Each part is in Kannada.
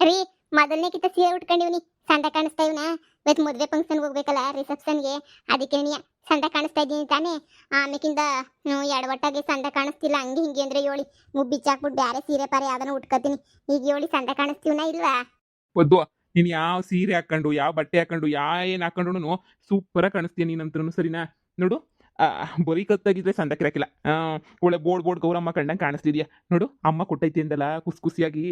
ರೀ ಮೊದಲನೇ ಕಿತ್ತ ಸೀರೆ ಉಟ್ಕೊಂಡಿವ್ನಿ ಸಂಡ ಕಾಣಿಸ್ತಾ ಇವ್ನ. ಇವತ್ತು ಮದುವೆ ಫಂಕ್ಷನ್ ಹೋಗ್ಬೇಕಲ್ಲ ರಿಸೆಪ್ಷನ್ಗೆ, ಅದಕ್ಕೆ ನೀ ಸಂಡ ಕಾಣಿಸ್ತಾ ಇದ್ದೀನಿ ತಾನೇ. ಆಮೇಕಿಂದ ಎಡವಟ್ಟಾಗಿ ಸಂಡ ಕಾಣಿಸ್ತಿಲ್ಲ ಹಂಗೆ ಹಿಂಗೆ ಅಂದ್ರೆ ಹೇಳಿ ಮುಬ್ಬಿಚ್ಚಾಕ್ಬಿಟ್ಟು ಬ್ಯಾರೆ ಸೀರೆ ಪಾರೆ ಯಾವ್ದನ್ನ ಉಟ್ಕೋತೀನಿ. ಈಗ ಹೇಳಿ ಸಂಡ ಕಾಣಿಸ್ತೀವನ ಇಲ್ವಾ? ಒದ್ದು ನೀನ್ ಯಾವ ಸೀರೆ ಹಾಕೊಂಡು ಯಾವ ಬಟ್ಟೆ ಹಾಕೊಂಡು ಏನ್ ಹಾಕೊಂಡ್ರು ಸೂಪರ್ ಆಗಿ ಕಾಣಿಸ್ತೀಯ ನೀನಂತ್ರು, ಸರಿನಾ? ನೋಡು, ಬರೀ ಕತ್ತಾಗಿದ್ರೆ ಸಂದಕ್ಕಿರಕಿಲ್ಲ. ಒಳ್ಳೆ ಬೋರ್ಡ್ ಗೌರಮ್ಮ ಕಂಡಂಗೆ ಕಾಣಿಸ್ತಿದ್ಯಾ ನೋಡು. ಅಮ್ಮ ಕೊಟ್ಟೈತಿ ಅಂದಲ್ಲ ಖುಷಿ ಖುಷಿಯಾಗಿ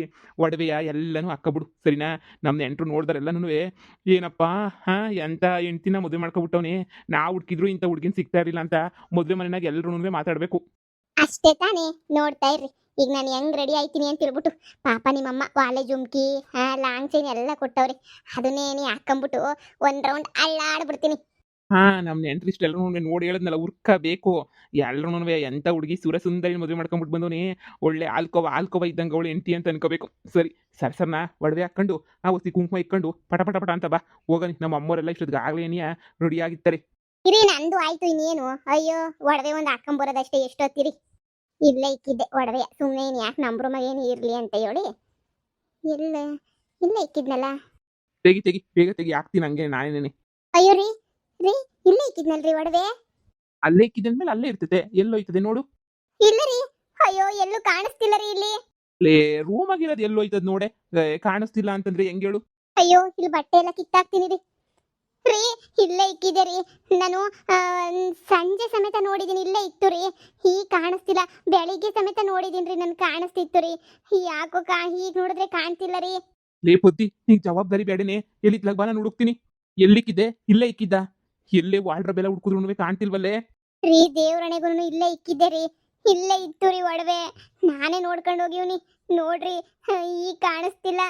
ಒಡವೆಯ ಎಲ್ಲನೂ ಹಾಕಬಿಡು, ಸರಿನಾ? ನಮ್ಮ ನೆಂಟರು ನೋಡ್ದಾರೆಲ್ಲನೂ ಏನಪ್ಪಾ ಎಂತ ಹೆಂಡ್ತಿನ ಮದುವೆ ಮಾಡ್ಕೊಬಿಟ್ಟವನೇ, ನಾವು ಹುಡ್ಕಿದ್ರು ಇಂಥ ಹುಡ್ಗಿನ್ ಸಿಗ್ತಾ ಇರಲಿಲ್ಲ ಅಂತ ಮದುವೆ ಮನೆಯಾಗ ಎಲ್ಲರೂ ಮಾತಾಡ್ಬೇಕು. ಅಷ್ಟೇ ತಾನೇ, ನೋಡ್ತಾ ಇರ್ರಿ ಈಗ ನಾನು ಹೆಂಗ್ ರೆಡಿ ಆಯ್ತೀನಿ ಅಂತ ಹೇಳ್ಬಿಟ್ಟು. ಪಾಪ ನಿಮ್ಮಮ್ಮ ವಾಲೆ ಜುಮ್ಕಿ ಲಾಂಗ್ ಚೈನ್ ಎಲ್ಲ ಕೊಟ್ಟವ್ರಿ, ಅದನ್ನೇ ನೀ ಹಾಕೊಂಬಿಟ್ಟು ಒಂದ್ ರೌಂಡ್ ಅಳ್ಳಾಡ್ಬಿಡ್ತೀನಿ. ನಮ್ಮ ನೆಂಟ್ರು ಇಷ್ಟೆಲ್ಲರೂ ನೋಡಿ ಹೇಳಿದ್ನಲ್ಲ ಉರ್ಕಬೇಕು. ಎಲ್ಲರೂ ಎಂಥ ಹುಡುಗಿ ಸುಂದರಿ ಮದುವೆ ಮಾಡ್ಕೊಂಡ್ಬಿಟ್ಟು ಬಂದವನಿ, ಒಳ್ಳೆ ಆಲ್ಕೋವ ಇದ್ದಂಗೆ ಅವಳು ಹೆಂಡ್ತಿ ಅಂತ ಅನ್ಕೋಬೇಕು. ಸರಿ ಸರ್ನ ಒಡವೆ ಹಾಕೊಂಡು ಒಸಿ ಕುಂಕುಮ ಇಕ್ಕೊಂಡು ಪಟ ಪಟ ಪಟ ಅಂತ ಬಾ ಹೋಗನಿ. ನಮ್ಮ ಅಮ್ಮವರೆಲ್ಲ ಇಷ್ಟೊತ್ತಿಗೆ ಆಗ್ಲೇ ರೆಡಿ ಆಗಿರ್ತಾರೆ. ಇರಿ ನಂದು ಆಯ್ತು ಇನ್ನೇನು. ಅಯ್ಯೋ ಒಡವೆ ಒಂದು ಹಾಕೊಂಬರೋದಷ್ಟೇ, ಎಷ್ಟೊತ್ತಿರಿ ಇಲ್ಲೇ ಇಕ್ಕಿದ್ದೆ ಒಡವೆ. ಸುಮ್ಮನೆ ಏನು ಯಾಕೆ ನಂಬ್ರ ಮಗೇನು ಇರ್ಲಿ ಅಂತ ಹೇಳಿ ಇಲ್ಲೇ ಇಕ್ಕಿದ್ನಲ್ಲ. ತೆಗಿ ಬೇಗ ತೆಗಿ, ಹಾಕ್ತೀನಿ ಹಂಗೆ ನಾನೇನೆ. ಅಯ್ಯೋ ರೀ ಇಲ್ಲೇ ಇಕ್ಕಿದ್ನಲ್ರಿ ಒಡವೆ. ಅಲ್ಲೇ ಇಕ್ಕಿದ್ಮೇಲೆ ಅಲ್ಲೇ ಇರ್ತೈತೆ, ಎಲ್ಲೋಯ್ತದೆ ನೋಡು. ಇಲ್ಲ ರೀ, ಅಯ್ಯೋ ಎಲ್ಲೂ ಕಾಣಿಸ್ತಿಲ್ಲ ರೀ ಇಲ್ಲಿ. ರೂಮ್ ಆಗಿರೋದು ಎಲ್ಲೋಯ್ತದ ನೋಡೆ, ಕಾಣಿಸ್ತಿಲ್ಲ ಅಂತಂದ್ರೆ ಹೆಂಗ್ ಹೇಳು? ಅಯ್ಯೋ ಇಲ್ಲಿ ಬಟ್ಟೆ ಎಲ್ಲ ಕಿತ್ತಾಕ್ತೀನಿ ರೀ. ಇಲ್ಲೇ ಇಕ್ಕಿದೆ ರೀ, ನಾನು ಸಂಜೆ ಸಮೇತ ನೋಡಿದೀನಿ ಇಲ್ಲೇ ಇತ್ತು ರೀ. ಈಗ ಕಾಣಿಸ್ತಿಲ್ಲ, ಬೆಳಿಗ್ಗೆ ಸಮೇತ ನೋಡಿದೀನಿ ರೀ, ನನ್ ಕಾಣಿಸ್ತಿತ್ತು ರೀ. ಯಾಕೋ ಈಗ ನೋಡಿದ್ರೆ ಕಾಣ್ತಿಲ್ಲ ರೀ. ಪುದ್ದಿ ನೀಗ್ ಜವಾಬ್ದಾರಿ ಬೇಡನೆ, ಎಲ್ಲಿತ್ಲಾಗ ಬಾ ನಾನು ಹುಡುಕ್ತೀನಿ. ಎಲ್ಲಿಕ್ಕಿದ್ದೆ? ಇಲ್ಲೇ ಇಕ್ಕಿದ್ದ? ಎಲ್ಲೇ ವಾಲ್ಡ್ರ ಬೆಲ್ಲ ಹುಡ್ಕುದ್ರು ಕಾಣ್ತಿಲ್ವಲ್ಲೇ ರೀ? ದೇವ್ರಣೆಗೂ ಇಲ್ಲೇ ಇಕ್ಕಿದ್ದೆ ರೀ, ಇಲ್ಲೇ ಇತ್ತು ರೀ ಒಡವೆ. ನಾನೇ ನೋಡ್ಕೊಂಡು ಹೋಗಿವ್ನಿ, ನೋಡ್ರಿ ಈಗ ಕಾಣಿಸ್ತಿಲ್ಲ.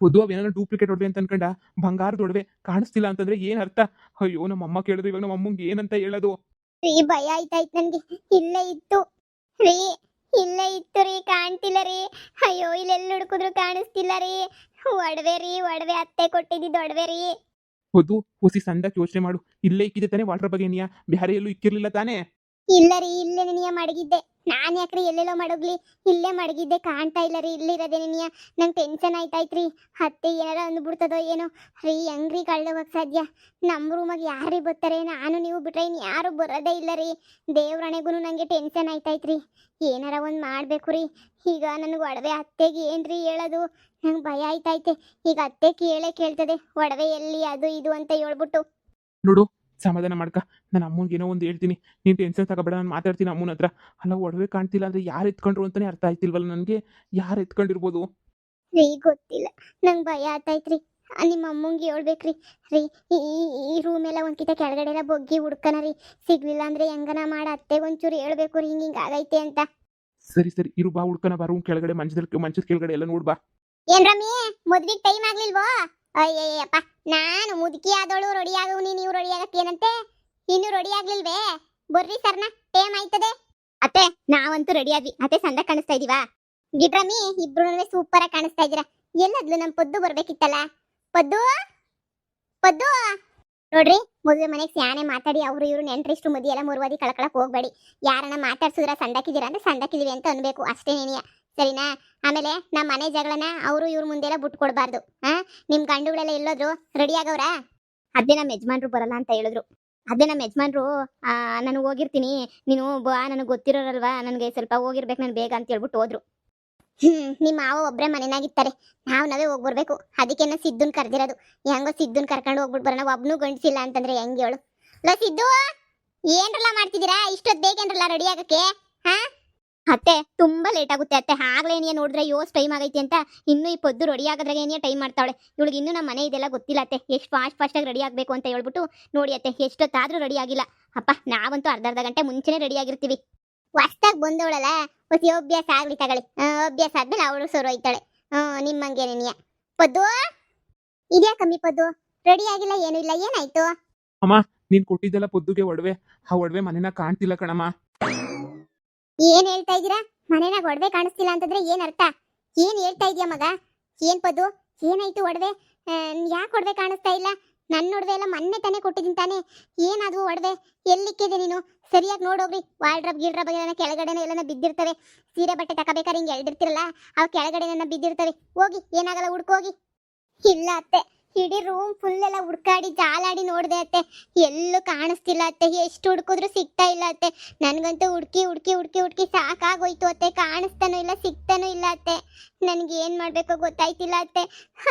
ಪುದ್ದು ಏನಾದ್ರು ಡೂಪ್ಲಿಕೇಟ್ ಒಡವೆ ಅಂತ ಅನ್ಕೊಂಡ, ಬಂಗಾರದ ಒಡವೆ ಕಾಣಿಸ್ತಿಲ್ಲ ಅಂತಂದ್ರೆ ಏನ್ ಅರ್ಥ? ಅಯ್ಯೋ ನಮ್ಮ ಅಮ್ಮ ಕೇಳಿದ್ರು ಇವಾಗ ನಮ್ಮ ಅಮ್ಮಂಗೆ ಏನಂತ ಹೇಳೋದು? ರೀ ಭಯ ಆಯ್ತಾಯ್ತು ನನ್ಗೆ. ಇಲ್ಲೇ ಇತ್ತು ರೀ, ಇಲ್ಲೇ ಇತ್ತು ರೀ, ಕಾಣ್ತಿಲ್ಲ ರೀ. ಅಯ್ಯೋ ಇಲ್ಲೆಲ್ಲ ಹುಡುಕಿದ್ರು ಕಾಣಿಸ್ತಿಲ್ಲ ರೀ. ಒಡವೆ ಅತ್ತೆ ಕೊಟ್ಟಿದ್ದಿದ್ದು ಒಡವೆ ರೀ. ಪುದ್ದು ಹುಸಿ ಸಂದಕ್ಕೆ ಯೋಚನೆ ಮಾಡು. ಇಲ್ಲೇ ಇಕ್ಕಿದೆ ತಾನೇ ವಾಲ್ಡ್ರ ಬಗ್ಗೆ ನೀಯ, ಬೇರೆ ಎಲ್ಲೂ ಇಕ್ಕಿರ್ಲಿಲ್ಲ ತಾನೇ? ಇಲ್ಲ ರೀ, ಇಲ್ಲೇ ನೆನೆಯ ಮಡಗಿದ್ದೆ. ನಾನು ಯಾಕ್ರಿ ಎಲ್ಲೆಲ್ಲೋ ಮಡಗ್ಲಿ, ಇಲ್ಲೇ ಮಡಗಿದ್ದೆ, ಕಾಣ್ತಾ ಇಲ್ಲ ರೀ. ಇಲ್ಲಿರೋದೇ ನೆನೆಯ. ನಂಗೆ ಟೆನ್ಷನ್ ಆಯ್ತಾಯ್ತ್ರಿ, ಅತ್ತೆ ಏನಾರ ಅಂದ್ಬಿಡ್ತದೋ ಏನೋ. ರೀ ಹೆಂಗ್ರಿ ಕಳ್ದೋಗಕ್ಕೆ ಸಾಧ್ಯ? ನಮ್ಮ ರೂಮಾಗ ಯಾರೇ ಬರ್ತಾರೆ? ನಾನು ನೀವು ಬಿಟ್ರೆ ಇನ್ನು ಯಾರು ಬರೋದೇ ಇಲ್ಲ ರೀ. ದೇವ್ರಣೆಗೂ ನನಗೆ ಟೆನ್ಷನ್ ಆಯ್ತಾಯ್ತ್ರಿ. ಏನಾರ ಒಂದು ಮಾಡಬೇಕು ರೀ. ಈಗ ನನಗೆ ಒಡವೆ ಅತ್ತೆಗೆ ಏನ್ರಿ ಹೇಳೋದು? ನಂಗೆ ಭಯ ಆಯ್ತೈತೆ. ಈಗ ಅತ್ತೆ ಕೇಳ್ತದೆ ಒಡವೆ ಎಲ್ಲಿ ಅದು ಇದು ಅಂತ ಹೇಳ್ಬಿಟ್ಟು. ನೋಡು, ಸಮಾಧಾನ ಮಾಡ್ಕ. ನಾನು ಅಮ್ಮನಿಗೆ ಏನೋ ಒಂದು ಹೇಳ್ತೀನಿ, ನೀನು ಟೆನ್ಷನ್ ತಗೋಬೇಡ, ನಾನು ಮಾತಾಡ್ತೀನಿ ಅಮ್ಮನ ಹತ್ರ. ಅಲ್ಲ ಒಡವೆ ಕಾಣ್ತಿಲ್ಲ ಅಂದ್ರೆ ಯಾರು ಎತ್ಕೊಂಡ್ರು ಅಂತಾನೆ ಅರ್ಥ ಆಯ್ತಿಲ್ವಲ್ಲ ನನಗೆ. ಯಾರು ಎತ್ಕೊಂಡಿರ್ಬೋದು? ರೀ ಗೊತ್ತಿಲ್ಲ, ನಂಗೆ ಭಯ ಆತೈತ್ರಿ. ನಿಮ್ಮ ಅಮ್ಮಂಗೆ ಹೇಳ್ಬೇಕ್ರಿ. ರೀ ಈ ರೂಮ್ ಎಲ್ಲ ಒಂದ್ಕಿತ ಕೆಳಗಡೆ ಎಲ್ಲ ಬೊಗ್ಗಿ ಹುಡ್ಕನ ರೀ. ಸಿಗ್ಲಿಲ್ಲ ಅಂದ್ರೆ ಹೆಂಗನ ಮಾಡ ಅತ್ತೆಗೆ ಒಂಚೂರು ಹೇಳ್ಬೇಕು ರೀ, ಹಿಂಗ ಆಗೈತೆ ಅಂತ. ಸರಿ ಇರು ಬಾ, ಹುಡ್ಕನ ಬಾ. ರೂಮ್ ಕೆಳಗಡೆ ಮಂಚದ ಕೆಳಗಡೆ ಎಲ್ಲ ನೋಡ್ಬಾ. ಏನ್ ರಮ್ಮಿ, ಮದ್ವಿಗೆ ಟೈಮ್ ಆಗ್ಲಿಲ್ವೋ? ಅಯ್ಯಯ್ಯಪ್ಪ, ನಾನು ಮುದುಕಿ ಆದವಳು ರೆಡಿ ಆಗವ್ನಿ, ನೀವು ರೆಡಿ ಆಗಕ್ಕೆ ಏನಂತೆ? ಇನ್ನು ರೆಡಿ ಆಗ್ಲಿಲ್ವೇ? ಬರ್ರಿ ಸರ್ನ, ಟೈಮ್ ಆಯ್ತದೆ. ಅತ್ತೆ ನಾವಂತೂ ರೆಡಿ ಆದ್ವಿ. ಅತ್ತೆ ಸಂದ ಕಾಣಿಸ್ತಾ ಇದೀವಾ? ಗಿಡ್ರಮ್ಮಿ ಇಬ್ರು ಸೂಪರ್ ಆಗಿ ಕಾಣಿಸ್ತಾ ಇದೀರಾ. ಎಲ್ಲದ್ಲು ನಮ್ ಪದ್ದು ಬರ್ಬೇಕಿತ್ತಲ್ಲ. ಪದ್ದು ನೋಡ್ರಿ, ಮದುವೆ ಮನೆಗೆ ಸ್ಯಾನೆ ಮಾತಾಡಿ ಅವ್ರು ಇವ್ರು ನೆಂಟ್ರಿಷ್ಟು ಮದಿ ಎಲ್ಲ ಮುರುವಾದಿ ಕಳ್ಕೊಳಕ್ ಹೋಗ್ಬೇಡಿ. ಯಾರನ್ನ ಮಾತಾಡ್ಸಿದ್ರ ಸಂದಕಿದ್ದೀರಾ ಅಂದ್ರೆ ಸಂದಕಿದೀವಿ ಅಂತ ಅನ್ಬೇಕು ಅಷ್ಟೇ ನೇನಿಯ, ಸರಿನಾ? ಆಮೇಲೆ ನಮ್ಮ ಮನೆ ಜಗಳನ ಅವರು ಇವ್ರ ಮುಂದೆಲ್ಲ ಬಿಟ್ಕೊಡ್ಬಾರ್ದು. ನಿಮ್ ಗಂಡುಗಳೆಲ್ಲ ಎಲ್ಲೋದ್ರು? ರೆಡಿ ಆಗವ್ರಾ? ಅದೇ ನಮ್ಮ ಯಜಮಾನ್ರು ಬರಲ್ಲ ಅಂತ ಹೇಳಿದ್ರು. ಅದೇ ನಮ್ಮ ಯಜಮಾನ್ರು ನಾನು ಹೋಗಿರ್ತೀನಿ, ನೀನು ಬಾ, ನನಗೆ ಗೊತ್ತಿರೋರಲ್ವಾ, ನನಗೆ ಸ್ವಲ್ಪ ಹೋಗಿರ್ಬೇಕು ನಾನು ಬೇಗ ಅಂತ ಹೇಳ್ಬಿಟ್ಟು ಹೋದ್ರು. ನಿಮ್ಮ ಮಾವ ಒಬ್ರೆ ಮನೆನಾಗಿರ್ತಾರೆ, ನಾವೇ ಹೋಗಿ ಬರ್ಬೇಕು. ಅದಕ್ಕೆ ಸಿದ್ದುನ್ ಕರ್ದಿರೋದು. ಹೆಂಗೋ ಸಿದ್ದುನ್ ಕರ್ಕೊಂಡು ಹೋಗ್ಬಿಟ್ಟು ಬರೋಣ. ಒಬ್ನು ಗಂಡ್ಸಿಲ್ಲ ಅಂತಂದ್ರೆ ಹೆಂಗೆ ಹೇಳು? ಲೋ ಸಿದ್ದು, ಏನ್ರಲ್ಲ ಮಾಡ್ತಿದ್ದೀರಾ? ಇಷ್ಟೊತ್ತು ಬೇಕೇನ್ರಲ್ಲ ರೆಡಿ ಆಗಕ್ಕೆ? ಅತ್ತೆ ತುಂಬಾ ಲೇಟ್ ಆಗುತ್ತೆ ಅತ್ತೆ. ಆಗ್ಲೇ ಏನಿಯ ನೋಡಿದ್ರೆ ಯೋಸ್ ಟೈಮ್ ಆಗೈತಿ ಅಂತ ಇನ್ನು ಈ ಪೊದ್ದು ರೆಡಿ ಆಗೋದ್ರಾಗ ಏನಿಯ ಟೈಮ್ ಮಾಡ್ತಾವಳೆ. ಇವಳಿಗೆ ಇನ್ನೂ ನಮ್ಮ ಮನೆ ಇದೆಲ್ಲ ಗೊತ್ತಿಲ್ಲ ಅತ್ತೆ, ಎಷ್ಟು ಫಾಸ್ಟ್ ಆಗಿ ರೆಡಿ ಆಗಬೇಕು ಅಂತ ಹೇಳ್ಬಿಟ್ಟು. ನೋಡಿ ಅತ್ತೆ, ಎಷ್ಟೊತ್ತಾದ್ರೂ ರೆಡಿ ಆಗಿಲ್ಲ. ಅಪ್ಪ ನಾವಂತೂ ಅರ್ಧ ಗಂಟೆ ಮುಂಚೆನೆ ರೆಡಿ ಆಗಿರ್ತೀವಿ. ಹೊಸ್ದಾಗಿ ಬಂದವಳಲ್ಲ, ಹೊಸ ಅಭ್ಯಾಸ ಆಗ್ಲಿ ತಗೊಳ್ಳಿ. ಅಭ್ಯಾಸ ಆದ್ಮೇಲೆ ಅವಳು ಸೊರು ಹೋಯ್ತಾಳೆ. ನಿಮ್ಮಂಗೇನೇನಿಯ. ಪದ್ದು ಇದ್ಯಾ ಕಮ್ಮಿ ಪದ್ದು, ರೆಡಿ ಆಗಿಲ್ಲ, ಏನು ಇಲ್ಲ, ಏನಾಯ್ತು? ಅಮ್ಮ, ನೀನ್ ಕೊಟ್ಟಿದ್ದೆಲ್ಲ ಪೊದ್ದುಗೆ ಒಡವೆ, ಆ ಒಡವೆ ಮನೆನ ಕಾಣ್ತಿಲ್ಲ ಕಣಮ್ಮ. ಏನ್ ಹೇಳ್ತಾ ಇದೀರಾ? ಮನೆನಾಗ ಒಡವೆ ಕಾಣಿಸ್ತಿಲ್ಲ ಅಂತಂದ್ರೆ ಏನ್ ಅರ್ಥ? ಏನ್ ಹೇಳ್ತಾ ಇದೀಯ ಮಗ? ಏನ್ ಪದ್ದು, ಏನಾಯ್ತು? ಒಡವೆ ಯಾಕೆ ಒಡವೆ ಕಾಣಿಸ್ತಾ ಇಲ್ಲ? ನನ್ನ ಒಡವೆ ಎಲ್ಲ ಮೊನ್ನೆ ತಾನೇ ಕೊಟ್ಟಿದ್ದೀನಿ ತಾನೇ. ಏನಾದ್ವು ಒಡವೆ? ಎಲ್ಲಿಕ್ಕಿದೆ ನೀನು? ಸರಿಯಾಗಿ ನೋಡೋಗ್ರಿ. ವಾಲ್ಡ್ರಬ್ ಗಿಲ್ಡ್ರಬ್ ಎಲ್ಲ ಕೆಳಗಡೆನೇ ಎಲ್ಲನ ಬಿದ್ದಿರ್ತವೆ. ಸೀರೆ ಬಟ್ಟೆ ತಗೋಬೇಕಾದ್ರೆ ಹಿಂಗೆ ಎಳ್ದಿರ್ತಿರಲ್ಲ, ಅವು ಕೆಳಗಡೆನ ಬಿದ್ದಿರ್ತವೆ. ಹೋಗಿ, ಏನಾಗಲ್ಲ, ಹುಡ್ಕೋಗಿ. ಇಲ್ಲ ಅತ್ತೆ, ಇಡೀ ರೂಮ್ ಫುಲ್ ಎಲ್ಲ ಹುಡ್ಕಾಡಿ ಜಾಲಾಡಿ ನೋಡಿದೆ ಅತ್ತೆ, ಎಲ್ಲೂ ಕಾಣಿಸ್ತಿಲ್ಲ ಅತ್ತೆ. ಎಷ್ಟು ಹುಡ್ಕಿದ್ರು ಸಿಗ್ತಾ ಇಲ್ಲ ಅತ್ತೆ. ನನ್ಗಂತೂ ಹುಡ್ಕಿ ಹುಡ್ಕಿ ಹುಡ್ಕಿ ಹುಡ್ಕಿ ಸಾಕಾಗೋಯ್ತು ಅತ್ತೆ. ಕಾಣಿಸ್ತಾನೂ ಇಲ್ಲ, ಸಿಗ್ತಾನೂ ಇಲ್ಲ ಅತ್ತೆ. ನನ್ಗೆ ಏನ್ ಮಾಡ್ಬೇಕೋ ಗೊತ್ತಾಯ್ತಿಲ್ಲ ಅತ್ತೆ.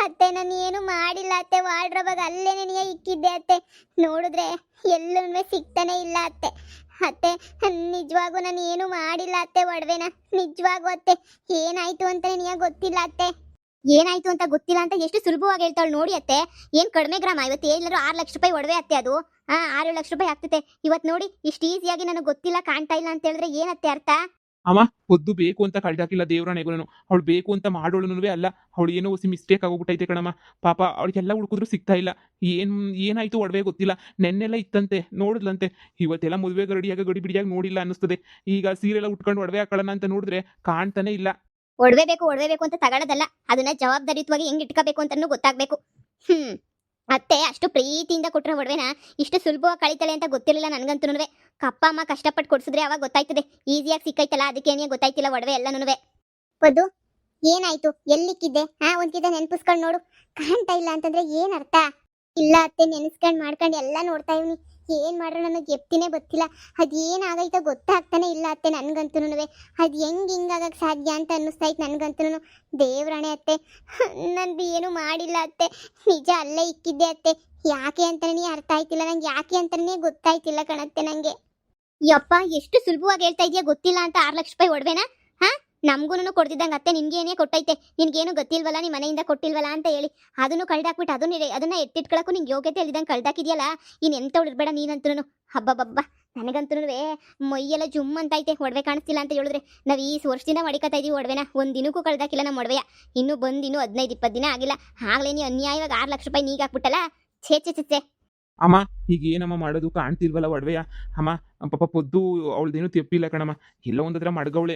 ಅತ್ತೆ, ನಾನು ಏನು ಮಾಡಿಲ್ಲ ಅತ್ತೆ. ವಾರ್ಡ್ರೋಬಾಗ ಅಲ್ಲೇ ನನಗೆ ಇಕ್ಕಿದ್ದೆ ಅತ್ತೆ. ನೋಡಿದ್ರೆ ಎಲ್ಲೂ ಸಿಗ್ತಾನೆ ಇಲ್ಲ ಅತ್ತೆ. ಅತ್ತೆ, ನಿಜವಾಗೂ ನಾನು ಏನು ಮಾಡಿಲ್ಲ ಅತ್ತೆ. ಒಡವೆನ ನಿಜವಾಗೂ ಅತ್ತೆ, ಏನಾಯ್ತು ಅಂತ ನನಗೆ ಗೊತ್ತಿಲ್ಲ ಅತ್ತೆ. ಏನಾಯ್ತು ಅಂತ ಗೊತ್ತಿಲ್ಲ ಅಂತ ಎಷ್ಟು ಸುಲಭವಾಗಿ ಹೇಳ್ತಾಳು ನೋಡಿ ಅತ್ತೆ. ಏನ್ ಕಡಿಮೆ ಗ್ರಾಮ? ಇವತ್ತು ಏನಾದ್ರು 6 ಲಕ್ಷ ರೂಪಾಯಿ ಒಡವೆ ಅತ್ತೆ. ಅದು 6-7 ಲಕ್ಷ ರೂಪಾಯಿ ಆಗ್ತೈತೆ ಇವತ್ತು. ನೋಡಿ, ಇಷ್ಟು ಈಸಿಯಾಗಿ ನನಗೆ ಗೊತ್ತಿಲ್ಲ, ಕಾಣ್ತಾ ಇಲ್ಲ ಅಂತ ಹೇಳಿದ್ರೆ ಏನತ್ತೆ ಅರ್ಥ? ಅಮ್ಮ, ಹೊದ್ದು ಬೇಕು ಅಂತ ಕಳ್ದಾಕಿಲ್ಲ ದೇವ್ರನೆಗೂ. ಅವಳು ಬೇಕು ಅಂತ ಮಾಡೋಳು ಅಲ್ಲ. ಅವಳು ಏನೋ ಹೊಸಿ ಮಿಸ್ಟೇಕ್ ಆಗೋಗ್ಬಿಟ್ಟೈತೆ ಕಣಮ್ಮ. ಪಾಪ ಅವಳಿಗೆಲ್ಲ ಹುಡುಕಿದ್ರು ಸಿಗ್ತಾ ಇಲ್ಲ. ಏನಾಯ್ತು ಒಡವೆ ಗೊತ್ತಿಲ್ಲ. ನೆನ್ನೆಲ್ಲ ಇತ್ತಂತೆ, ನೋಡಿದ್ಲಂತೆ. ಇವತ್ತೆಲ್ಲ ಮದುವೆಗೆ ರೆಡಿಯಾಗಿ ಗಡಿ ಬಿಡಿಯಾಗಿ ನೋಡಿಲ್ಲ ಅನ್ನಿಸ್ತದೆ. ಈಗ ಸೀರೆಲ್ಲ ಉಟ್ಕೊಂಡು ಒಡವೆ ಹಾಕೊಳ್ಳೋಣ ಅಂತ ನೋಡಿದ್ರೆ ಕಾಣ್ತಾನೆ ಇಲ್ಲ. ಒಡವೆ ಬೇಕು ಅಂತ ತಗೊಳ್ಳೋದಲ್ಲ, ಅದನ್ನ ಜವಾಬ್ದಾರಿಯುತವಾಗಿ ಹೆಂಗ್ ಇಟ್ಕೋಬೇಕು ಅಂತಾನು ಗೊತ್ತಾಗ್ಬೇಕು. ಅತ್ತೆ ಅಷ್ಟು ಪ್ರೀತಿಯಿಂದ ಕೊಟ್ಟರೆ ಒಡವೆನ ಇಷ್ಟು ಸುಲಭವಾಗಿ ಕಳಿತಾಳೆ ಅಂತ ಗೊತ್ತಿರಲಿಲ್ಲ ನನಗಂತೂ. ಕಪ್ಪ ಅಮ್ಮ ಕಷ್ಟಪಟ್ಟು ಕೊಡ್ಸಿದ್ರೆ ಅವಾಗ ಗೊತ್ತಾಯ್ತದೆ. ಈಸಿಯಾಗಿ ಸಿಕ್ಕೈತಲ್ಲ, ಅದಕ್ಕೇನೇ ಗೊತ್ತಾಯ್ತಿಲ್ಲ ಒಡವೆ ಎಲ್ಲನೂ. ಪದ್ದು, ಏನಾಯ್ತು? ಎಲ್ಲಿಕ್ಕಿದ್ದೆ? ಒಂದ್ಕಿದ್ದ ನೆನ್ಪಿಸ್ಕೊಂಡು ನೋಡು. ಕಾಣ್ತಾ ಇಲ್ಲ ಅಂತಂದ್ರೆ ಏನ್ ಅರ್ಥ? ಇಲ್ಲ ಅತ್ತೆ, ನೆನೆಸ್ಕೊಂಡು ಮಾಡ್ಕೊಂಡು ಎಲ್ಲ ನೋಡ್ತಾ ಇವ್ನಿ. ಏನ್ ಮಾಡ್ರೆ ನನಗೆ ಎಪ್ತಿನೇ ಗೊತ್ತಿಲ್ಲ. ಅದು ಏನಾಗೈತೋ ಗೊತ್ತಾಗ್ತಾನೆ ಇಲ್ಲ ಅತ್ತೆ ನನ್ಗಂತೂ. ಅದು ಹಿಂಗಾಗಕ್ಕೆ ಸಾಧ್ಯ ಅಂತ ಅನ್ನಿಸ್ತೈತೆ ನನ್ಗಂತೂ. ದೇವ್ರಾಣೆ ಅತ್ತೆ, ನಂದು ಏನು ಮಾಡಿಲ್ಲ ಅತ್ತೆ. ನಿಜ ಅಲ್ಲೇ ಇಕ್ಕಿದ್ದೆ ಅತ್ತೆ. ಯಾಕೆ ಅಂತಾನೆ ಅರ್ಥ ಆಯ್ತಿಲ್ಲ ನಂಗೆ. ಯಾಕೆ ಅಂತಾನೆ ಗೊತ್ತಾಯ್ತಿಲ್ಲ ಕಣತ್ತೆ ನಂಗೆ. ಯಪ್ಪ, ಎಷ್ಟು ಸುಲಭವಾಗಿ ಹೇಳ್ತಾ ಇದೆಯಾ ಗೊತ್ತಿಲ್ಲ ಅಂತ. 6 ಲಕ್ಷ ರೂಪಾಯಿ ಒಡವೆನಾ? ನಮಗೂ ಕೊಡ್ತಿದ್ದಂಗೆ ಅತ್ತೆ. ನಿನ್ಗೇನೇ ಕೊಟ್ಟೈತೆ? ನಿನ್ಗೇನು ಗೊತ್ತಿಲ್ವಲ್ಲ, ನಿಮ್ಮ ಮನೆಯಿಂದ ಕೊಟ್ಟಿಲ್ವಲ್ಲ ಅಂತ ಹೇಳಿ ಅದನ್ನು ಕಳ್ದಾಕ್ಬಿಟ್ಟು ಅದನ್ನ ಎತ್ತಿಟ್ಕೊಳಕ್ಕೂ ನಿಂಗೆ ಯೋಗ್ಯತೆ ಇಲ್ದಂಗೆ ಕಳ್ದಾಕಿದ್ಯಲ್ಲ. ಇನ್ನು ಎಂತ ಇರ್ಬೇಡ ನೀನಂತೂ. ಹಬ್ಬ ನನಗಂತೂ ಮೈಯೆಲ್ಲ ಜುಮ್ ಅಂತೈತೆ. ಒಡವೆ ಕಾಣಿಸ್ತಿಲ್ಲ ಅಂತ ಹೇಳಿದ್ರೆ ನಾವು ಈ ವರ್ಷದಿಂದ ಮಡಿಕತಾ ಇದೀವಿ ಒಡವೆನ. ಒಂದು ದಿನಕ್ಕೂ ಕಳ್ದಾಕಿಲ್ಲ ನಮ್ಮ ಒಡವೆಯ. ಇನ್ನೂ 15-20 ದಿನ ಆಗಿಲ್ಲ. ಆಗ್ಲೇ ನೀವು ಅನ್ಯಾಯವಾಗಿ 6 ಲಕ್ಷ ರೂಪಾಯಿ ನೀಗ ಹಾಕ್ಬಿಟ್ಟಲ್ಲ. ಛೇ. ಅಮ್ಮ, ಈಗ ಏನಮ್ಮ ಮಾಡೋದು? ಕಾಣ್ತಿಲ್ವಲ್ಲ ಒಡವೆಯ. ಅಮ್ಮ, ಪಾಪ ಪೊದ್ದು ಅವಳದೇನು ತೆಪ್ಪಿಲ್ಲ ಕಣಮ್ಮ. ಎಲ್ಲೋ ಒಂದತ್ರ ಮಡ್ಗವಳೆ.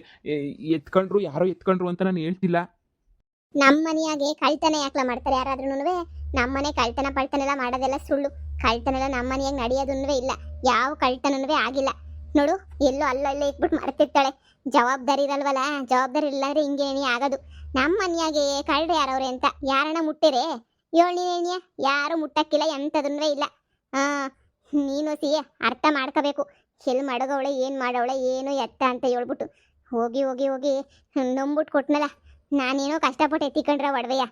ಎತ್ಕೊಂಡ್ರು, ಯಾರೋ ಎತ್ಕೊಂಡ್ರು ಅಂತ ನಾನು ಹೇಳ್ತಿಲ್ಲ. ನಮ್ಮ ಮನೆಯಾಗೆ ಕಳ್ತನ ಯಾಕ್ಲ ಮಾಡ್ತಾರೆ ಯಾರಾದ್ರೂ? ನಮ್ಮ ಮನೆ ಕಳ್ತನ ಪಳ್ತನೆಲ್ಲ ಮಾಡೋದೆಲ್ಲ ಸುಳ್ಳು. ಕಳ್ತನೆಲ್ಲ ನಮ್ಮ ಮನೆಯಾಗ ನಡೆಯೋದನ್ನೂ ಇಲ್ಲ. ಯಾವ ಕಳ್ತನೂ ಆಗಿಲ್ಲ ನೋಡು. ಎಲ್ಲೋ ಅಲ್ಲಲ್ಲೇ ಇಟ್ಬಿಟ್ಟು ಮಾಡ್ತಿರ್ತಾಳೆ. ಜವಾಬ್ದಾರಿ ಇರಲ್ವಲ್ಲ. ಜವಾಬ್ದಾರಿ ಇಲ್ಲಾಂದ್ರೆ ಹಿಂಗೇನಿ ಆಗೋದು. ನಮ್ಮ ಮನೆಯಾಗೆ ಕಳ್ರು ಯಾರವ್ರೆ ಅಂತ ಯಾರನ್ನ ಮುಟ್ಟಿರೆ? ಏಳ್ನೇನಿಯ ಯಾರು ಮುಟ್ಟಕ್ಕಿಲ್ಲ, ಎಂಥದನ್ನೂ ಇಲ್ಲ. ನೀನು ಅರ್ಥ ಮಾಡ್ಕೋಬೇಕು. ಎಲ್ಲಿ ಮಡಗವಳೆ, ಏನು ಮಾಡವಳೆ, ಏನು ಎತ್ತ ಅಂತ ಹೇಳ್ಬಿಟ್ಟು ಹೋಗಿ ನಂಬಿಟ್ಟು ಕೊಟ್ನಲ್ಲ. ನಾನೇನೋ ಕಷ್ಟಪಟ್ಟು ಎತ್ತಿಕೊಂಡ್ರೆ ಒಡವೆಯ.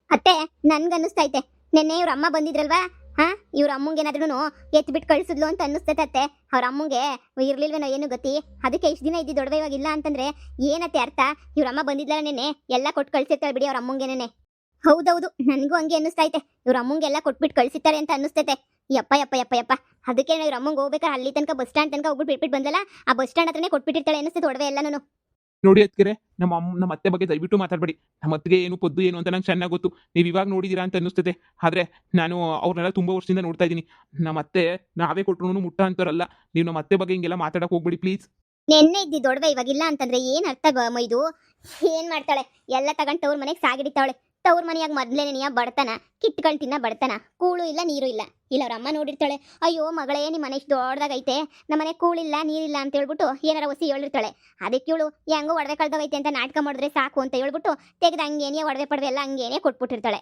ಅತ್ತೆ, ನನ್ಗನ್ನಿಸ್ತೈತೆ ನೆನ್ನೆ ಇವ್ರ ಅಮ್ಮ ಬಂದಿದ್ರಲ್ವಾ, ಇವ್ರ ಅಮ್ಮಂಗೆ ಏನಾದ್ರೂ ಎತ್ಬಿಟ್ಟು ಕಳಿಸಿದ್ಲು ಅಂತ ಅನ್ನಿಸ್ತೈತೆ ಅತ್ತೆ. ಅವ್ರ ಅಮ್ಮಂಗೆ ಇರ್ಲಿಲ್ವೇನೋ ಏನು ಗತಿ. ಅದಕ್ಕೆ ಇಷ್ಟು ದಿನ ಇದ್ದಿದ್ದು ಒಡವೆ ಇವಾಗ ಇಲ್ಲ ಅಂತಂದ್ರೆ ಏನತ್ತೆ ಅರ್ಥ? ಇವ್ರ ಅಮ್ಮ ಬಂದಿದ್ಲಲ್ಲ ನೆನ್ನೆ, ಎಲ್ಲ ಕೊಟ್ಟು ಕಳ್ಸಿರ್ತಾಳೆ ಬಿಡಿ ಅವ್ರ ಅಮ್ಮಂಗೆ ನೆನೆ. ಹೌದೌದು, ನನಗೂ ಹಂಗೆ ಅನ್ನಿಸ್ತೈತೆ. ಇವ್ರ ಅಮ್ಮಂಗೆಲ್ಲ ಕೊಟ್ಬಿಟ್ಟು ಕಳಿಸಿರ್ತಾರೆ ಅಂತ ಅನ್ನಿಸ್ತೈತೆ. ಯಪ್ಪ. ಅದಕ್ಕೆ ಇವ್ರ ಅಮ್ಮಂಗೆ ಹೋಗ್ಬೇಕಾದ್ರೆ ಅಲ್ಲಿ ತನಕ ಬಸ್ ಸ್ಟ್ಯಾಂಡ್ ತನಕ ಹೋಗ್ಬಿಟ್ಟು ಬಿಟ್ಬಿಟ್ಟು ಬಂದಲ್ಲ, ಆ ಬಸ್ ಸ್ಟ್ಯಾಂಡ್ ಹತ್ರನೇ ಕೊಟ್ಬಿಟ್ಟಿರ್ತಾಳೆ ಅನ್ನಿಸ್ತೈತೆ ಒಡವೆ ಎಲ್ಲ. ನಾನು ನೋಡಿ ಅತ್ಕೆರೆ, ನಮ್ಮ ಅತ್ತೆ ಬಗ್ಗೆ ದಯವಿಟ್ಟು ಮಾತಾಡಬೇಡಿ. ನಮ್ಮ ಅತ್ತಿಗೆ ಏನು ಪೊದ್ದು ಏನು ಅಂತ ನಂಗೆ ಚೆನ್ನಾಗಿ ಗೊತ್ತು. ನೀವು ಇವಾಗ ನೋಡಿದ್ದೀರಾ ಅಂತ ಅನ್ನಿಸ್ತದೆ. ಆದರೆ ನಾನು ಅವ್ರನ್ನೆಲ್ಲ ತುಂಬ ವರ್ಷದಿಂದ ನೋಡ್ತಾ ಇದ್ದೀನಿ. ನಮ್ಮ ಅತ್ತೆ ನಾವೇ ಕೊಟ್ಟರು ಮುಟ್ಟ ಅಂತಾರಲ್ಲ. ನೀವು ನಮ್ಮ ಅತ್ತೆ ಬಗ್ಗೆ ಹಿಂಗೆಲ್ಲ ಮಾತಾಡಕ್ಕೆ ಹೋಗ್ಬಿಡಿ ಪ್ಲೀಸ್. ನೆನ್ನೆ ಇದ್ದಿದ್ದು ಒಡವೆ ಇವಾಗಿಲ್ಲ ಅಂತಂದ್ರೆ ಏನ್ ಅರ್ಥ ಇದು? ಏನ್ ಮಾಡ್ತಾಳೆ? ಎಲ್ಲ ತಗೊಂಡು ತವ್ರ ಮನೆಗೆ ಸಾಗಿಡಿತಾವಳೆ. ತವ್ರ ಮನೆಯಾಗ ಮೊದ್ಲೇನೆಯ ಬಡತನ, ಕಿತ್ಕೊಂಡು ತಿನ್ನ ಬಡತನ. ಕೂಳು ಇಲ್ಲ, ನೀರು ಇಲ್ಲ. ಅವ್ರ ಅಮ್ಮ ನೋಡಿರ್ತಾಳೆ, ಅಯ್ಯೋ ಮಗಳೇ, ನಿಮ್ಮ ಮನೆ ಇಷ್ಟು ದೊಡ್ಡದಾಗೈತೆ, ನಮ್ಮ ಮನೆ ಕೂಳಿಲ್ಲ ನೀರಿಲ್ಲ ಅಂತ ಹೇಳ್ಬಿಟ್ಟು ಏನಾರ ಹೊಸಿ ಹೇಳಿರ್ತಾಳೆ. ಅದಕ್ಕೆ ಇವಳು ಹೆಂಗೋ ಒಡವೆ ಕಳ್ದೋಗೈತೆ ಅಂತ ನಾಟಕ ಮಾಡಿದ್ರೆ ಸಾಕು ಅಂತ ಹೇಳ್ಬಿಟ್ಟು ತೆಗೆದು ಹಂಗೇನೆ ಒಡವೆ ಪಡವೆ ಎಲ್ಲ ಹಂಗೇನೆ ಕೊಟ್ಬಿಟ್ಟಿರ್ತಾಳೆ.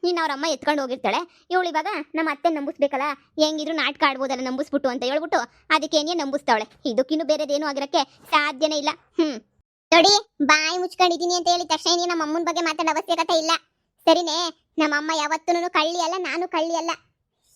ಇನ್ನು ಅವ್ರ ಅಮ್ಮ ಎತ್ಕೊಂಡು ಹೋಗಿರ್ತಾಳೆ. ಇವಳು ಇವಾಗ ನಮ್ಮ ಅತ್ತೆ ನಂಬಿಸ್ಬೇಕಲ್ಲ, ಹೆಂಗಿದ್ರು ನಾಟಕ ಆಡ್ಬೋದಲ್ಲ ನಂಬಿಸ್ಬಿಟ್ಟು ಅಂತ ಹೇಳ್ಬಿಟ್ಟು ಅದಕ್ಕೇನೆ ನಂಬಿಸ್ತಾವಳೆ. ಇದಕ್ಕಿನ್ನು ಬೇರೆದೇನು ಆಗಿರಕ್ಕೆ ಸಾಧ್ಯನೇ ಇಲ್ಲ. ನೋಡಿ, ಬಾಯಿ ಮುಚ್ಕೊಂಡಿದ್ದೀನಿ ಅಂತ ಹೇಳಿ ತಕ್ಷಣ ನಮ್ಮ ಅಮ್ಮನ ಬಗ್ಗೆ ಮಾತಾಡೋ ಅವಶ್ಯಕತೆ ಇಲ್ಲ, ಸರಿನೇ? ನಮ್ಮಮ್ಮ ಯಾವತ್ತೂ ಕಳ್ಳಿ ಅಲ್ಲ, ನಾನು ಕಳ್ಳಿ ಅಲ್ಲ.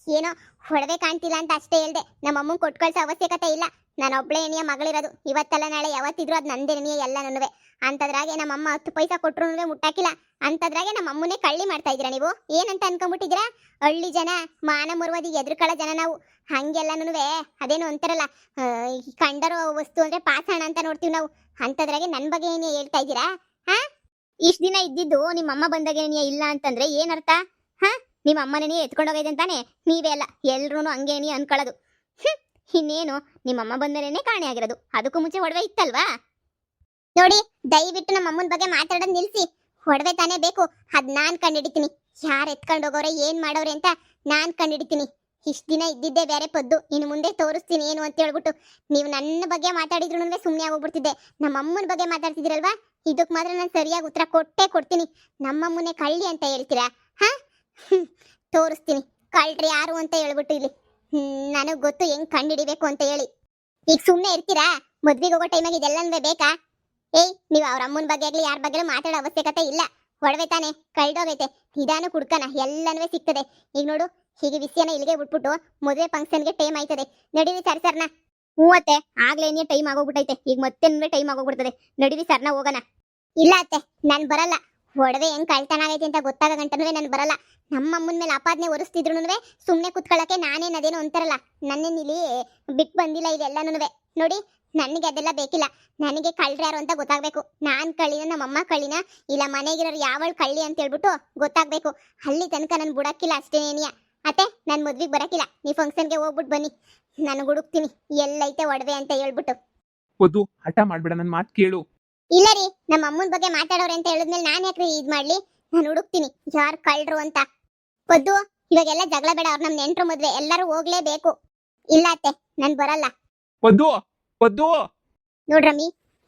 ಏನೋ ಒಡವೆ ಕಾಣ್ತಿಲ್ಲ ಅಂತ ಅಷ್ಟೇ ಹೇಳ್ದೆ. ನಮ್ಮ ಅಮ್ಮನ ಕೊಟ್ಟು ಕಳ್ಸೋ ಅವಶ್ಯಕತೆ ಇಲ್ಲ. ನಾನು ಒಬ್ಳೆ ಎಣಿಯ ಮಗಳಿರೋದು. ಇವತ್ತಲ್ಲ ನಾಳೆ ಯಾವತ್ತಿದ್ರು ಅದು ನಂದೇ ಎಣಿಯ ಎಲ್ಲ ನನ್ನುವೆ. ಅಂತದ್ರಾಗೆ ನಮ್ಮಮ್ಮ 10 ಪೈಸಾ ಕೊಟ್ಟರು ಮುಟ್ಟಾಕಿಲ್ಲ. ಅಂತದ್ರಾಗೆ ನಮ್ಮ ಅಮ್ಮನೇ ಕಳ್ಳಿ ಮಾಡ್ತಾ ಇದ್ದೀರಾ ನೀವು? ಏನಂತ ಅನ್ಕೊಂಡ್ಬಿಟ್ಟಿದ್ದೀರಾ? ಹಳ್ಳಿ ಜನ ಮಾನ ಮುರುವದಿ ಎದುರುಕಳ ಜನ ನಾವು. ಹಂಗೆಲ್ಲನೂ ಅದೇನು ಅಂತಾರಲ್ಲ, ಕಂಡರೋ ವಸ್ತು ಅಂದ್ರೆ ಪಾಷಾಣ ಅಂತ ನೋಡ್ತೀವಿ ನಾವು. ಅಂತದ್ರಾಗೆ ನನ್ನ ಬಗ್ಗೆ ಏನೇ ಹೇಳ್ತಾ ಇದ್ದೀರಾ? ಇಷ್ಟು ದಿನ ಇದ್ದಿದ್ದು ನಿಮ್ಮ ಅಮ್ಮ ಬಂದಾಗ ಏನಿಯ ಇಲ್ಲ ಅಂತಂದ್ರೆ ಏನರ್ಥ? ನಿಮ್ಮ ಅಮ್ಮನೇ ಎತ್ಕೊಂಡೋಗೈತೆ ಅಂತಾನೆ ನೀವೇ ಅಲ್ಲ, ಎಲ್ರೂ ಹಂಗೇನಿ ಅನ್ಕೊಳ್ಳೋದು. ಇನ್ನೇನು ನಿಮ್ಮಮ್ಮ ಬಂದ್ಮೇಲೆ ಕಾಣೆ ಆಗಿರೋದು. ಅದಕ್ಕೂ ಮುಂಚೆ ಒಡವೆ ಇತ್ತಲ್ವಾ? ನೋಡಿ, ದಯವಿಟ್ಟು ನಮ್ಮ ಅಮ್ಮನ ಬಗ್ಗೆ ಮಾತಾಡೋದು ನಿಲ್ಸಿ. ಒಡವೆ ತಾನೇ ಬೇಕು, ಅದ್ ನಾನ್ ಕಂಡಿಡಿತೀನಿ. ಯಾರು ಎತ್ಕೊಂಡು ಹೋಗೋರೆ ಏನ್ ಮಾಡೋರೆ ಅಂತ ನಾನ್ ಕಂಡಿಡಿತೀನಿ. ಇಷ್ಟ ದಿನ ಇದ್ದಿದ್ದೆ ಬೇರೆ ಪದ್ದು, ಇನ್ನು ಮುಂದೆ ತೋರಿಸ್ತೀನಿ ಏನು ಅಂತ ಹೇಳ್ಬಿಟ್ಟು ನೀವು ನನ್ನ ಬಗ್ಗೆ ಮಾತಾಡಿದ್ರು ಸುಮ್ಮನೆ ಆಗೋಗ್ಬಿಡ್ತಿದ್ದೆ. ನಮ್ಮ ಅಮ್ಮನ ಬಗ್ಗೆ ಮಾತಾಡ್ತಿದ್ದೀರಲ್ವಾ, ಇದಕ್ಕೆ ಮಾತ್ರ ನಾನು ಸರಿಯಾಗಿ ಉತ್ತರ ಕೊಟ್ಟೇ ಕೊಡ್ತೀನಿ. ನಮ್ಮಮ್ಮನೇ ಕಳ್ಳಿ ಅಂತ ಹೇಳ್ತೀರಾ? ಹಾ, ತೋರಿಸ್ತೀನಿ ಕಳ್ರಿ ಯಾರು ಅಂತ ಹೇಳ್ಬಿಟ್ಟು ಇಲ್ಲಿ. ನನಗೆ ಗೊತ್ತು ಹೆಂಗ್ ಕಂಡಿಡಿಬೇಕು ಅಂತ ಹೇಳಿ. ಈಗ ಸುಮ್ಮನೆ ಇರ್ತೀರಾ? ಮದ್ವೆಗೆ ಹೋಗೋ ಟೈಮಾಗ ಇದೆಲ್ಲನೂ ಬೇಕಾ? ಏಯ್, ನೀವು ಅವ್ರ ಅಮ್ಮನ ಬಗ್ಗೆ ಆಗ್ಲಿ ಯಾರ ಬಗ್ಗೆ ಮಾತಾಡೋ ಅವಶ್ಯಕತೆ ಇಲ್ಲ. ಒಡವೆ ತಾನೆ ಕಳ್ದೋಗೈತೆ, ನಿಧಾನ ಕುಡ್ಕನ ಎಲ್ಲನೂ ಸಿಗ್ತದೆ. ಈಗ ನೋಡು, ಹೀಗೆ ವಿಷಯನ ಇಲ್ಲಿಗೆ ಬಿಟ್ಬಿಟ್ಟು ಮದುವೆ ಫಂಕ್ಷನ್ಗೆ ಟೈಮ್ ಆಯ್ತದೆ. ನಡೀರಿ ಸರ್ನ. ಮೂವತ್ತೆ ಆಗ್ಲೇ ಏನೇ ಟೈಮ್ ಆಗೋಗ್ಬಿಟ್ಟೈತೆ, ಈಗ ಮತ್ತೆ ಟೈಮ್ ಆಗೋಗ್ಬಿಡ್ತದೆ. ನಡೀರಿ ಸರ್ನ ಹೋಗೋಣ. ಇಲ್ಲ ಅತ್ತೆ, ನಾನು ಬರಲ್ಲ. ಒಡವೆ ಹೆಂಗ್ ಕಳ್ತನ ಆಗೈತೆ ಅಂತ ಗೊತ್ತಾಗ ಗಂಟನೂ ನಾನು ಬರಲ್ಲ. ನಮ್ಮ ಅಮ್ಮನ ಮೇಲೆ ಆಪಾದನೆ ಹೊರಿಸ್ತಿದ್ರು ಸುಮ್ಮನೆ ಕುತ್ಕೊಳ್ಳೋಕೆ ನಾನೇನು ಅದೇನೋ ಅಂತಾರಲ್ಲ, ನನ್ನೇನು ಇಲ್ಲಿ ಬಿಟ್ಟು ಬಂದಿಲ್ಲ ಇದೆಲ್ಲನೂ. ನೋಡಿ, ನನಗೆ ಅದೆಲ್ಲ ಬೇಕಿಲ್ಲ. ನನಗೆ ಕಳ್ರಿ ಯಾರು ಅಂತ ಗೊತ್ತಾಗಬೇಕು. ನಾನು ಕಳ್ಳಿನ, ನಮ್ಮಮ್ಮ ಕಳ್ಳಿನ, ಇಲ್ಲ ಮನೆಗಿರೋರು ಯಾವಳು ಕಳ್ಳಿ ಅಂತ ಹೇಳ್ಬಿಟ್ಟು ಗೊತ್ತಾಗಬೇಕು. ಅಲ್ಲಿ ತನಕ ನಾನು ಬಿಡಕ್ಕಿಲ್ಲ ಅಷ್ಟೇನೇನಿಯ. ಅತ್ತೆ, ನಾನು ಮದ್ವೆಗೆ ಬರಕ್ಕಿಲ್ಲ. ನೀವು ಫಂಕ್ಷನ್ಗೆ ಹೋಗ್ಬಿಟ್ಟು ಬನ್ನಿ, ನಾನು ಹುಡುಕ್ತೀನಿ ಎಲ್ಲೈತೆ ಒಡವೆ ಅಂತ ಹೇಳ್ಬಿಟ್ಟು. ಪದ್ದು ಹಠ ಮಾಡ್ಬೇಡ, ನನ್ನ ಮಾತು ಕೇಳು. ಇಲ್ಲ ರೀ, ನಮ್ಮ ಅಮ್ಮನ ಬಗ್ಗೆ ಮಾತಾಡೋರೆ ಅಂತ ಹೇಳಿದ್ಮೇಲೆ ನಾನು ಯಾಕ್ರಿ ಇದು ಮಾಡ್ಲಿ? ನಾನು ಹುಡುಕ್ತೀನಿ ಯಾರು ಕಳ್ರು ಅಂತ. ಪದ್ದು, ಇವಾಗೆಲ್ಲ ಜಗಳ ಬೇಡ. ಅವ್ರು ನಮ್ಮ ನೆಂಟ್ರು ಮದ್ವೆ, ಎಲ್ಲರೂ ಹೋಗ್ಲೇಬೇಕು. ಇಲ್ಲ ಅತ್ತೆ, ನಾನು ಬರಲ್ಲ. ಪದ್ದು ಪದ್ದು ನೋಡ್ರಮ್ಮಿ,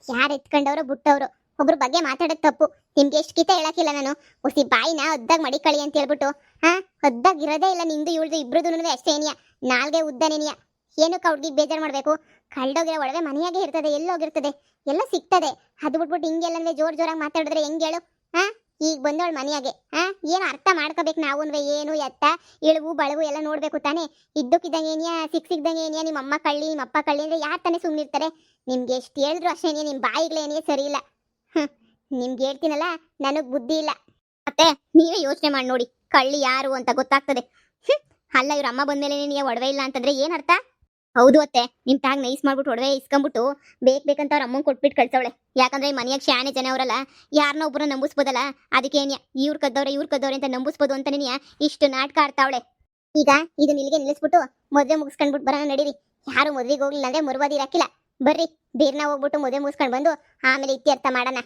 ಯಾರು ಎತ್ಕೊಂಡವ್ರು ಬಿಟ್ಟವ್ರು ಒಬ್ರ ಬಗ್ಗೆ ಮಾತಾಡೋದು ತಪ್ಪು. ನಿಮ್ಗೆ ಎಷ್ಟು ಕಿತ ಹೇಳಕ್ಕಿಲ್ಲ ನಾನು. ಹೊಸಿ ಬಾಯಿನ ಹದ್ದಾಗ ಮಡಿಕಳಿ ಅಂತ ಹೇಳ್ಬಿಟ್ಟು. ಹಾ, ಹದ್ದಾಗ ಇರೋದೇ ಇಲ್ಲ ನಿಂದು ಇವಳ್ದು ಇಬ್ರದು ಅಷ್ಟೇನಿಯ. ನಾಲ್ಗೆ ಉದ್ದನೇನಿಯ. ಏನಕ್ಕೆ ಹುಡ್ಗಿಗೆ ಬೇಜಾರು ಮಾಡಬೇಕು? ಕಳ್ದೋಗಿರೋ ಒಡವೆ ಮನೆಯಾಗೆ ಇರ್ತದೆ, ಎಲ್ಲೋಗಿರ್ತದೆ, ಎಲ್ಲ ಸಿಗ್ತದೆ. ಅದು ಬಿಟ್ಬಿಟ್ಟು ಹಿಂಗೆಲ್ಲವೇ ಜೋರಾಗಿ ಮಾತಾಡಿದ್ರೆ ಹೆಂಗೆ ಹೇಳು? ಹಾ, ಈಗ ಬಂದವಳು ಮನೆಯಾಗೆ. ಹಾ, ಏನು ಅರ್ಥ ಮಾಡ್ಕೋಬೇಕು ನಾವು. ಏನು ಎತ್ತ ಇಳುವು ಬಳವು ಎಲ್ಲ ನೋಡ್ಬೇಕು ತಾನೇ. ಇದ್ದಕ್ಕಿದ್ದಂಗೆ ಏನಿಯ, ಸಿಕ್ದಂಗೆ ಏನಿಯ ನಿಮ್ಮ ಅಮ್ಮ ಕಳ್ಳಿ ನಿಮ್ಮ ಅಪ್ಪ ಕಳ್ಳಿ ಅಂದ್ರೆ ಯಾರು ತಾನೇ ಸುಮ್ಮನಿರ್ತಾರೆ? ನಿಮ್ಗೆ ಎಷ್ಟು ಹೇಳಿದ್ರು ಅಷ್ಟೇನಿಯ, ನಿಮ್ಮ ಬಾಯಿಗಳೇನಿಯೇ ಸರಿ ಇಲ್ಲ. ನಿಮ್ಗೆ ಹೇಳ್ತೀನಲ್ಲ, ನನಗೆ ಬುದ್ಧಿ ಇಲ್ಲ. ಮತ್ತೆ ನೀವೇ ಯೋಚನೆ ಮಾಡಿ ನೋಡಿ, ಕಳ್ಳಿ ಯಾರು ಅಂತ ಗೊತ್ತಾಗ್ತದೆ. ಅಲ್ಲ, ಇವ್ರ ಅಮ್ಮ ಬಂದ್ಮೇಲೆ ನೀವು ಒಡವೆ ಇಲ್ಲ ಅಂತಂದ್ರೆ ಏನರ್ಥ? ಹೌದು ಅತ್ತೆ, ನಿಮ್ ತಾಗ ನೈಸ್ ಮಾಡ್ಬಿಟ್ಟು ಒಡವೆ ಇಸ್ಕೊಂಡ್ಬಿಟ್ಟು ಬೇಕಂತ ಅವ್ರ ಅಮ್ಮಂಗೆ ಕೊಟ್ಬಿಟ್ಟು ಕಳ್ಸವಳೆ. ಯಾಕಂದ್ರೆ ಈ ಮನೆಯಾಗ ಶಾನೆ ಜನ ಅವರಲ್ಲ, ಯಾರನ್ನ ಒಬ್ಬರು ನಂಬಿಸ್ಬೋದಲ್ಲ. ಅದಕ್ಕೆ ಏನಿಯ ಇವ್ರು ಕದ್ದವ್ರೆ ಅಂತ ನಂಬಿಸ್ಬೋದು ಅಂತಾನೆ ಇಷ್ಟು ನಾಟಕ ಆಡ್ತಾವಳೆ. ಈಗ ಇದನ್ನ ಇಲ್ಲಿಗೆ ನಿಲ್ಲಿಸ್ಬಿಟ್ಟು ಮದುವೆ ಮುಗಿಸ್ಕೊಂಡ್ಬಿಟ್ಟು ಬರೋಣ ನಡೀರಿ. ಯಾರು ಮದ್ವೆಗೆ ಹೋಗ್ಲಿಲ್ಲ ಅಂದ್ರೆ ಮುರ್ವಾದಿ ಇರಾಕಿಲ್ಲ. ಬರ್ರಿ, ಬೀರ್ನ ಹೋಗ್ಬಿಟ್ಟು ಮದುವೆ ಮುಗಿಸ್ಕೊಂಡು ಬಂದು ಆಮೇಲೆ ಇತ್ಯರ್ಥ ಮಾಡೋಣ.